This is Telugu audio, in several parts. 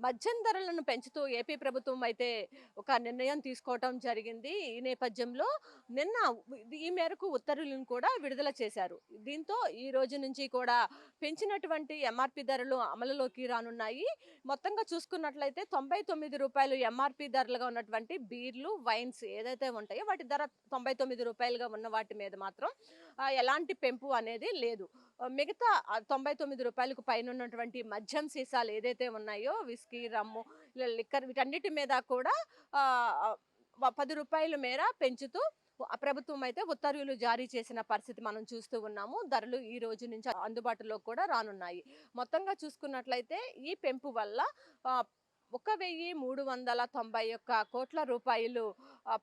మద్యం ధరలను పెంచుతూ ఏపీ ప్రభుత్వం అయితే ఒక నిర్ణయం తీసుకోవటం జరిగింది. ఈ నేపథ్యంలో నిన్న ఈ మేరకు ఉత్తర్వులను కూడా విడుదల చేశారు. దీంతో ఈ రోజు నుంచి కూడా పెంచినటువంటి ఎంఆర్‌పీ ధరలు అమలులోకి రానున్నాయి. మొత్తంగా చూసుకున్నట్లయితే రూ. 99 ఎంఆర్‌పీ ధరలుగా ఉన్నటువంటి బీర్లు, వైన్స్ ఏదైతే ఉంటాయో వాటి ధర రూ. 99గా ఉన్న వాటి మీద మాత్రం ఎలాంటి పెంపు అనేది లేదు. మిగతా రూ. 99కు పైనున్నటువంటి మద్యం సీసాలు ఏదైతే ఉన్నాయో విస్కీ, రమ్ము, ఇలా లిక్కర్ వీటన్నిటి మీద కూడా ఆహ్, రూ. 10 మేర పెంచుతూ ప్రభుత్వం అయితే ఉత్తర్వులు జారీ చేసిన పరిస్థితి మనం చూస్తూ ఉన్నాము. ధరలు ఈ రోజు నుంచి అందుబాటులోకి కూడా రానున్నాయి. మొత్తంగా చూసుకున్నట్లయితే ఈ పెంపు వల్ల ఆహ్, 1,391 కోట్ల రూపాయలు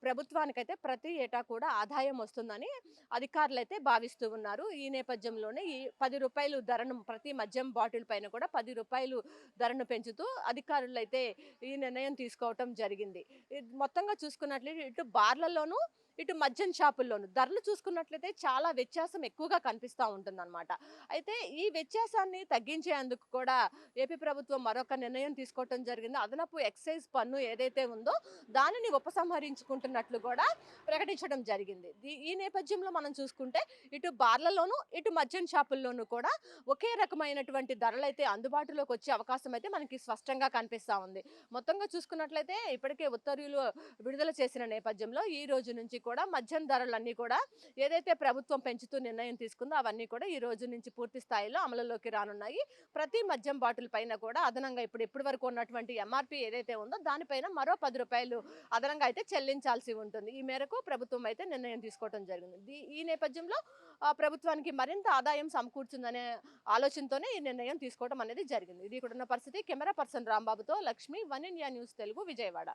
ప్రభుత్వానికైతే ప్రతి ఏటా కూడా ఆదాయం వస్తుందని అధికారులైతే భావిస్తూ ఉన్నారు. ఈ నేపథ్యంలోనే ఈ రూ. 10 ధరను ప్రతి మద్యం బాటిల్ పైన కూడా రూ. 10 ధరను పెంచుతూ అధికారులైతే ఈ నిర్ణయం తీసుకోవటం జరిగింది. మొత్తంగా చూసుకున్నట్లయితే ఇటు బార్లలోనూ, ఇటు మద్యం షాపుల్లోనూ ధరలు చూసుకున్నట్లయితే చాలా వ్యత్యాసం ఎక్కువగా కనిపిస్తా ఉంటుందన్నమాట. అయితే ఈ వ్యత్యాసాన్ని తగ్గించేందుకు కూడా ఏపీ ప్రభుత్వం మరొక నిర్ణయం తీసుకోవటం జరిగింది. అదనపు ఎక్సైజ్ పన్ను ఏదైతే ఉందో దానిని ఉపసంహరించుకుంటున్నట్లు కూడా ప్రకటించడం జరిగింది. ఈ నేపథ్యంలో మనం చూసుకుంటే ఇటు బార్లలోనూ, ఇటు మద్యం షాపుల్లోనూ కూడా ఒకే రకమైనటువంటి ధరలైతే అందుబాటులోకి వచ్చే అవకాశం అయితే మనకి స్పష్టంగా కనిపిస్తా ఉంది. మొత్తంగా చూసుకున్నట్లయితే ఇప్పటికే ఉత్తర్వులు విడుదల చేసిన నేపథ్యంలో ఈ రోజు నుంచి కూడా మద్యం ధరలన్నీ కూడా ఏదైతే ప్రభుత్వం పెంచుతూ నిర్ణయం తీసుకుందో అవన్నీ కూడా ఈ రోజు నుంచి పూర్తి స్థాయిలో అమలులోకి రానున్నాయి. ప్రతి మద్యం బాటిల్ పైన కూడా అదనంగా ఇప్పటి వరకు ఉన్నటువంటి ఎంఆర్‌పీ ఏదైతే ఉందో దానిపైన మరో రూ. 10 అదనంగా అయితే చెల్లించాల్సి ఉంటుంది. ఈ మేరకు ప్రభుత్వం అయితే నిర్ణయం తీసుకోవడం జరిగింది. ఈ నేపథ్యంలో ప్రభుత్వానికి మరింత ఆదాయం సమకూర్చుందనే ఆలోచనతోనే ఈ నిర్ణయం తీసుకోవడం అనేది జరిగింది. ఇది ఇక్కడున్న పరిస్థితి. కెమెరా పర్సన్ రాంబాబుతో Lakshmi, one India news Telugu, Vijayawada.